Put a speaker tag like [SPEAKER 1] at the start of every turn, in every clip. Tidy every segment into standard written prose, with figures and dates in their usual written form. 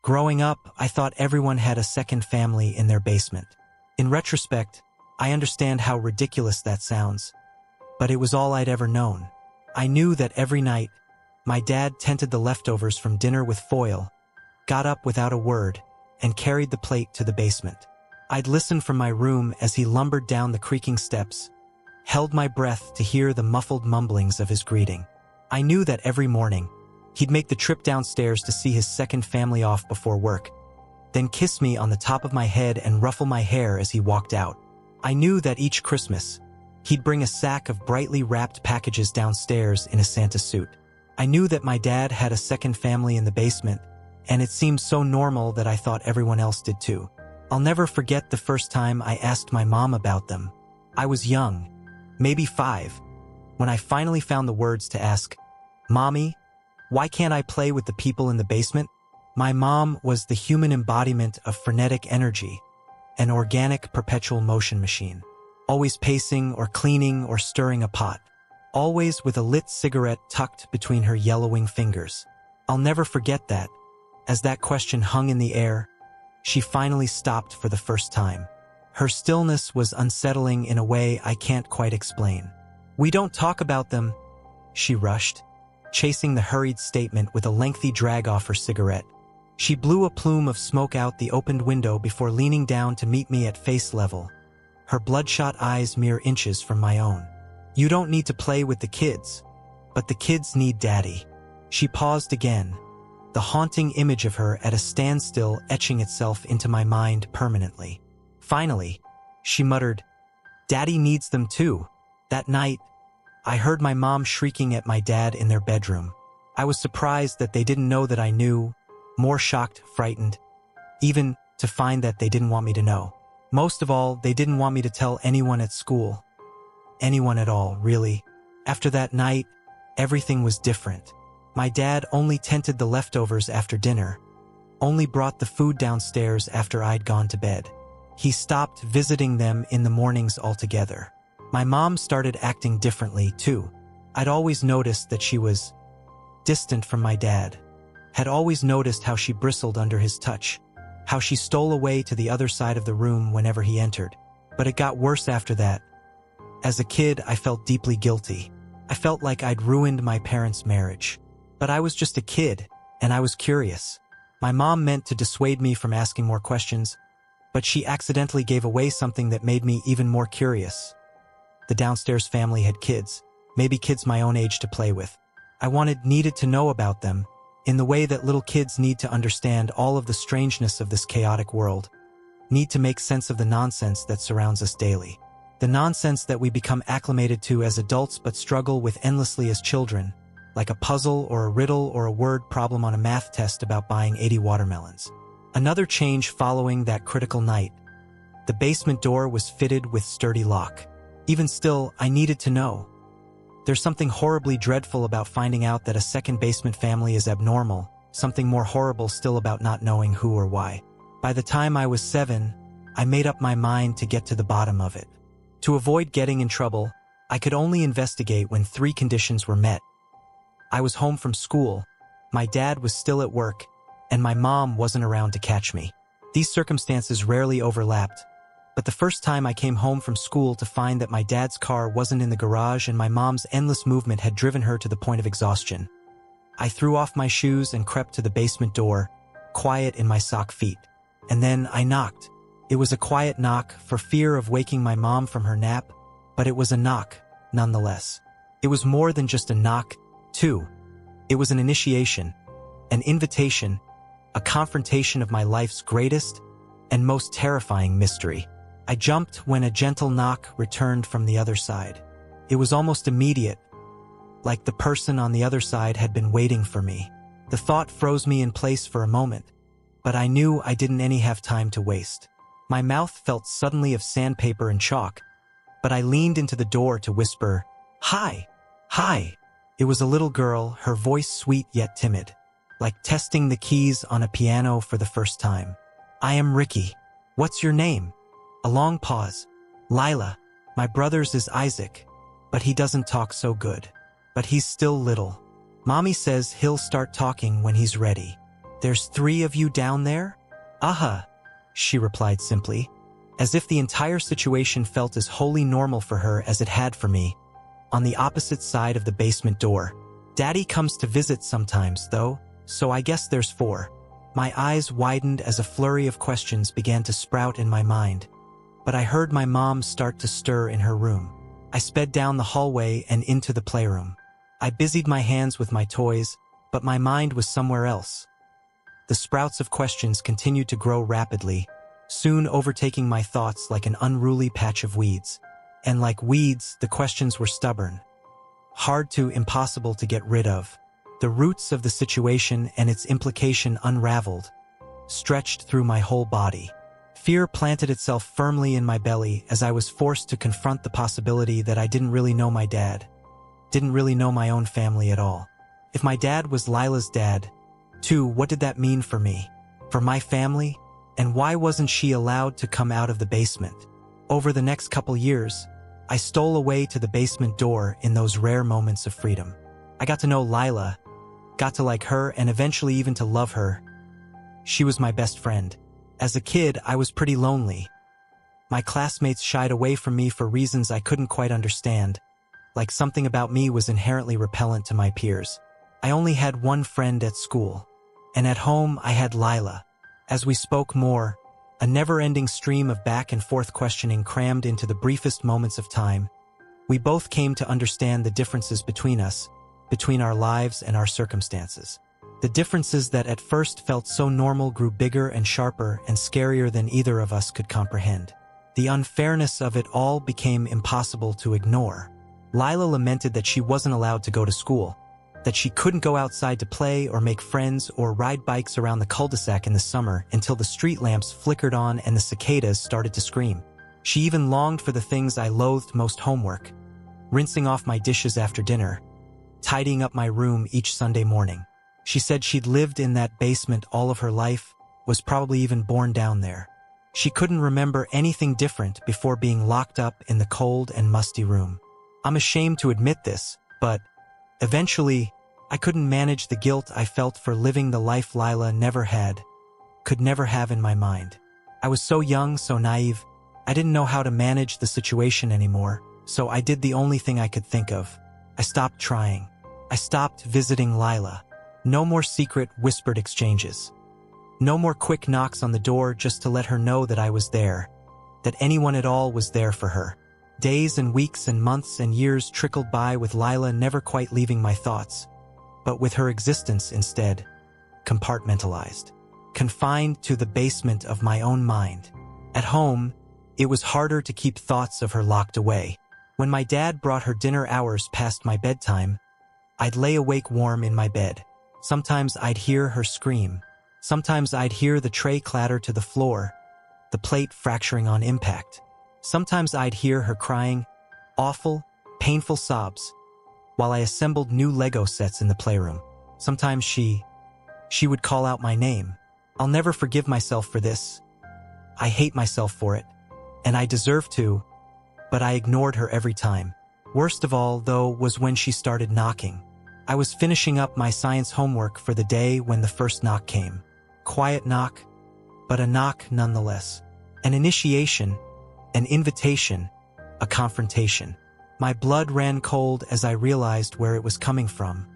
[SPEAKER 1] Growing up, I thought everyone had a second family in their basement. In retrospect, I understand how ridiculous that sounds, but it was all I'd ever known. I knew that every night, my dad tented the leftovers from dinner with foil, got up without a word, and carried the plate to the basement. I'd listen from my room as he lumbered down the creaking steps, held my breath to hear the muffled mumblings of his greeting. I knew that every morning, he'd make the trip downstairs to see his second family off before work, then kiss me on the top of my head and ruffle my hair as he walked out. I knew that each Christmas, he'd bring a sack of brightly wrapped packages downstairs in a Santa suit. I knew that my dad had a second family in the basement, and it seemed so normal that I thought everyone else did too. I'll never forget the first time I asked my mom about them. I was young, maybe 5, when I finally found the words to ask, "Mommy, why can't I play with the people in the basement?" My mom was the human embodiment of frenetic energy, an organic perpetual motion machine, always pacing or cleaning or stirring a pot, always with a lit cigarette tucked between her yellowing fingers. I'll never forget that, as that question hung in the air, she finally stopped for the first time. Her stillness was unsettling in a way I can't quite explain. "We don't talk about them," she rushed, chasing the hurried statement with a lengthy drag off her cigarette. She blew a plume of smoke out the opened window before leaning down to meet me at face level, her bloodshot eyes mere inches from my own. "You don't need to play with the kids, but the kids need Daddy." She paused again, the haunting image of her at a standstill etching itself into my mind permanently. Finally, she muttered, "Daddy needs them too." That night, I heard my mom shrieking at my dad in their bedroom. I was surprised that they didn't know that I knew, more shocked, frightened, even to find that they didn't want me to know. Most of all, they didn't want me to tell anyone at school. Anyone at all, really. After that night, everything was different. My dad only tented the leftovers after dinner, only brought the food downstairs after I'd gone to bed. He stopped visiting them in the mornings altogether. My mom started acting differently, too. I'd always noticed that she was distant from my dad, had always noticed how she bristled under his touch, how she stole away to the other side of the room whenever he entered. But it got worse after that. As a kid, I felt deeply guilty. I felt like I'd ruined my parents' marriage. But I was just a kid, and I was curious. My mom meant to dissuade me from asking more questions, but she accidentally gave away something that made me even more curious. The downstairs family had kids, maybe kids my own age to play with. I needed to know about them, in the way that little kids need to understand all of the strangeness of this chaotic world, need to make sense of the nonsense that surrounds us daily. The nonsense that we become acclimated to as adults but struggle with endlessly as children, like a puzzle or a riddle or a word problem on a math test about buying 80 watermelons. Another change following that critical night. The basement door was fitted with sturdy lock. Even still, I needed to know. There's something horribly dreadful about finding out that a second basement family is abnormal, something more horrible still about not knowing who or why. By the time I was 7, I made up my mind to get to the bottom of it. To avoid getting in trouble, I could only investigate when 3 conditions were met. I was home from school, my dad was still at work, and my mom wasn't around to catch me. These circumstances rarely overlapped, but the first time I came home from school to find that my dad's car wasn't in the garage and my mom's endless movement had driven her to the point of exhaustion, I threw off my shoes and crept to the basement door, quiet in my sock feet. And then I knocked. It was a quiet knock for fear of waking my mom from her nap, but it was a knock, nonetheless. It was more than just a knock, too. It was an initiation, an invitation, a confrontation of my life's greatest and most terrifying mystery. I jumped when a gentle knock returned from the other side. It was almost immediate, like the person on the other side had been waiting for me. The thought froze me in place for a moment, but I knew I didn't have time to waste. My mouth felt suddenly of sandpaper and chalk, but I leaned into the door to whisper, "Hi, hi." It was a little girl, her voice sweet yet timid, like testing the keys on a piano for the first time. "I am Ricky. What's your name?" A long pause. "Lila. My brother's is Isaac, but he doesn't talk so good. But he's still little. Mommy says he'll start talking when he's ready." "There's 3 of you down there?" She replied simply, as if the entire situation felt as wholly normal for her as it had for me. On the opposite side of the basement door. "Daddy comes to visit sometimes, though, so I guess there's 4. My eyes widened as a flurry of questions began to sprout in my mind. But I heard my mom start to stir in her room. I sped down the hallway and into the playroom. I busied my hands with my toys, but my mind was somewhere else. The sprouts of questions continued to grow rapidly, soon overtaking my thoughts like an unruly patch of weeds. And like weeds, the questions were stubborn. Hard to, impossible to get rid of. The roots of the situation and its implication unraveled, stretched through my whole body. Fear planted itself firmly in my belly as I was forced to confront the possibility that I didn't really know my dad. Didn't really know my own family at all. If my dad was Lila's dad, too, what did that mean for me? For my family? And why wasn't she allowed to come out of the basement? Over the next couple years, I stole away to the basement door in those rare moments of freedom. I got to know Lila, got to like her, and eventually even to love her. She was my best friend. As a kid, I was pretty lonely. My classmates shied away from me for reasons I couldn't quite understand, like something about me was inherently repellent to my peers. I only had one friend at school, and at home I had Lila. As we spoke more, a never-ending stream of back-and-forth questioning crammed into the briefest moments of time. We both came to understand the differences between us, between our lives and our circumstances. The differences that at first felt so normal grew bigger and sharper and scarier than either of us could comprehend. The unfairness of it all became impossible to ignore. Lila lamented that she wasn't allowed to go to school, that she couldn't go outside to play or make friends or ride bikes around the cul-de-sac in the summer until the street lamps flickered on and the cicadas started to scream. She even longed for the things I loathed most: homework, rinsing off my dishes after dinner, tidying up my room each Sunday morning. She said she'd lived in that basement all of her life, was probably even born down there. She couldn't remember anything different before being locked up in the cold and musty room. I'm ashamed to admit this, but eventually, I couldn't manage the guilt I felt for living the life Lila never had, could never have in my mind. I was so young, so naive. I didn't know how to manage the situation anymore, so I did the only thing I could think of. I stopped trying. I stopped visiting Lila. No more secret, whispered exchanges. No more quick knocks on the door just to let her know that I was there, that anyone at all was there for her. Days and weeks and months and years trickled by with Lila never quite leaving my thoughts, but with her existence instead compartmentalized, confined to the basement of my own mind. At home, it was harder to keep thoughts of her locked away. When my dad brought her dinner hours past my bedtime, I'd lay awake warm in my bed. Sometimes I'd hear her scream. Sometimes I'd hear the tray clatter to the floor, the plate fracturing on impact. Sometimes I'd hear her crying, awful, painful sobs, while I assembled new Lego sets in the playroom. Sometimes she would call out my name. I'll never forgive myself for this. I hate myself for it, and I deserve to, but I ignored her every time. Worst of all, though, was when she started knocking. I was finishing up my science homework for the day when the first knock came. Quiet knock, but a knock nonetheless. An initiation, an invitation, a confrontation. My blood ran cold as I realized where it was coming from,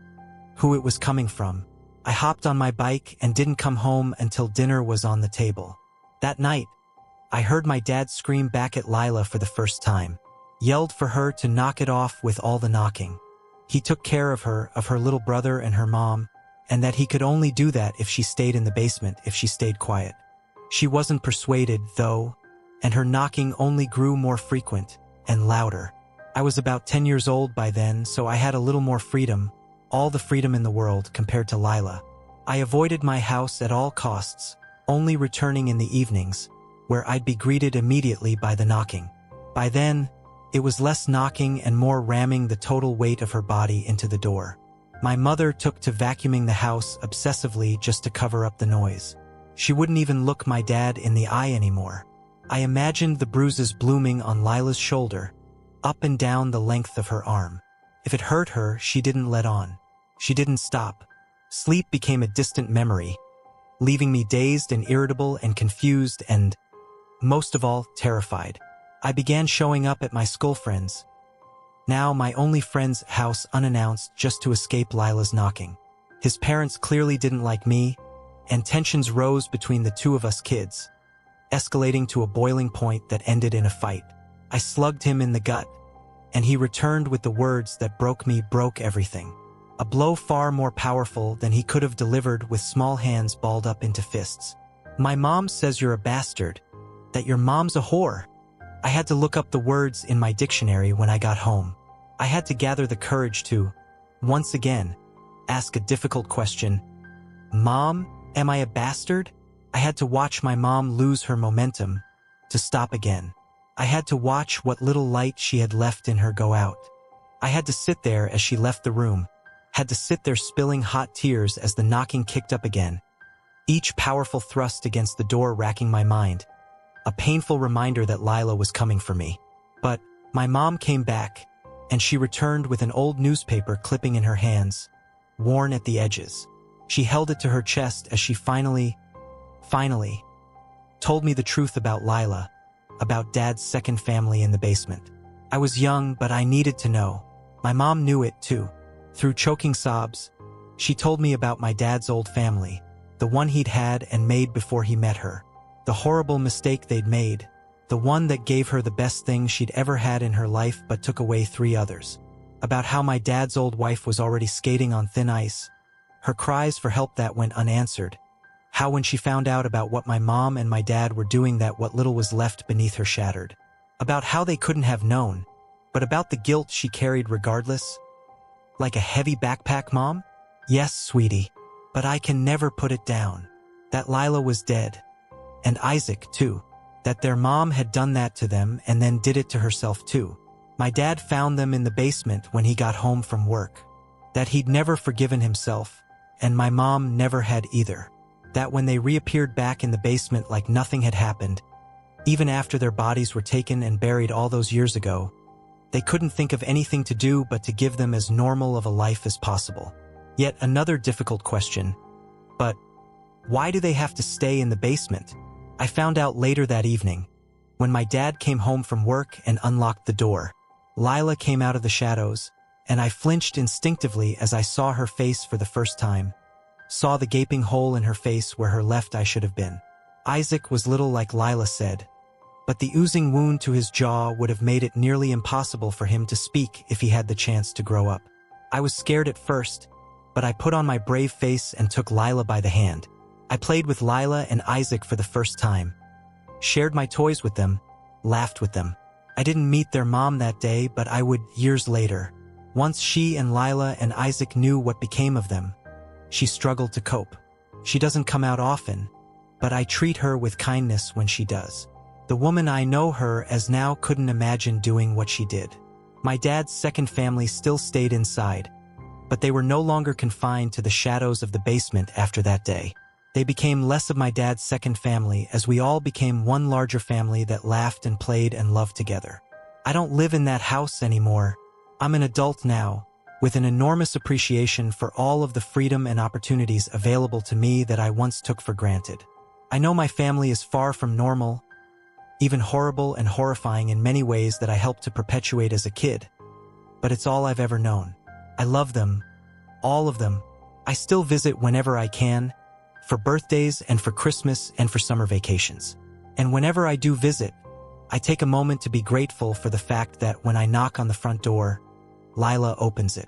[SPEAKER 1] who it was coming from. I hopped on my bike and didn't come home until dinner was on the table. That night, I heard my dad scream back at Lila for the first time, yelled for her to knock it off with all the knocking. He took care of her little brother and her mom, and that he could only do that if she stayed in the basement, if she stayed quiet. She wasn't persuaded, though, and her knocking only grew more frequent and louder. I was about 10 years old by then, so I had a little more freedom, all the freedom in the world compared to Lila. I avoided my house at all costs, only returning in the evenings, where I'd be greeted immediately by the knocking. By then, it was less knocking and more ramming the total weight of her body into the door. My mother took to vacuuming the house obsessively just to cover up the noise. She wouldn't even look my dad in the eye anymore. I imagined the bruises blooming on Lila's shoulder, up and down the length of her arm. If it hurt her, she didn't let on. She didn't stop. Sleep became a distant memory, leaving me dazed and irritable and confused and, most of all, terrified. I began showing up at my school friends' now my only friend's house unannounced just to escape Lila's knocking. His parents clearly didn't like me, and tensions rose between the two of us kids, escalating to a boiling point that ended in a fight. I slugged him in the gut, and he returned with the words that broke everything. A blow far more powerful than he could have delivered with small hands balled up into fists. My mom says you're a bastard, that your mom's a whore. I had to look up the words in my dictionary when I got home. I had to gather the courage to, once again, ask a difficult question. Mom, am I a bastard? I had to watch my mom lose her momentum, to stop again. I had to watch what little light she had left in her go out. I had to sit there as she left the room, had to sit there spilling hot tears as the knocking kicked up again. Each powerful thrust against the door racking my mind, a painful reminder that Lila was coming for me. But my mom came back, and she returned with an old newspaper clipping in her hands, worn at the edges. She held it to her chest as she finally told me the truth about Lila, about Dad's second family in the basement. I was young, but I needed to know. My mom knew it too. Through choking sobs, she told me about my dad's old family, the one he'd had and made before he met her, the horrible mistake they'd made, the one that gave her the best thing she'd ever had in her life but took away 3 others, about how my dad's old wife was already skating on thin ice, her cries for help that went unanswered, how when she found out about what my mom and my dad were doing that what little was left beneath her shattered, about how they couldn't have known, but about the guilt she carried regardless. Like a heavy backpack, Mom? Yes, sweetie, but I can never put it down. That Lila was dead. And Isaac, too. That their mom had done that to them and then did it to herself, too. My dad found them in the basement when he got home from work. That he'd never forgiven himself, and my mom never had either. That when they reappeared back in the basement like nothing had happened, even after their bodies were taken and buried all those years ago, they couldn't think of anything to do but to give them as normal of a life as possible. Yet another difficult question. But why do they have to stay in the basement? I found out later that evening, when my dad came home from work and unlocked the door. Lila came out of the shadows, and I flinched instinctively as I saw her face for the first time, saw the gaping hole in her face where her left eye should have been. Isaac was little like Lila said, but the oozing wound to his jaw would have made it nearly impossible for him to speak if he had the chance to grow up. I was scared at first, but I put on my brave face and took Lila by the hand. I played with Lila and Isaac for the first time, shared my toys with them, laughed with them. I didn't meet their mom that day, but I would years later. Once she and Lila and Isaac knew what became of them, she struggled to cope. She doesn't come out often, but I treat her with kindness when she does. The woman I know her as now couldn't imagine doing what she did. My dad's second family still stayed inside, but they were no longer confined to the shadows of the basement after that day. They became less of my dad's second family as we all became one larger family that laughed and played and loved together. I don't live in that house anymore. I'm an adult now, with an enormous appreciation for all of the freedom and opportunities available to me that I once took for granted. I know my family is far from normal, even horrible and horrifying in many ways that I helped to perpetuate as a kid, but it's all I've ever known. I love them, all of them. I still visit whenever I can, for birthdays and for Christmas and for summer vacations. And whenever I do visit, I take a moment to be grateful for the fact that when I knock on the front door, Lila opens it.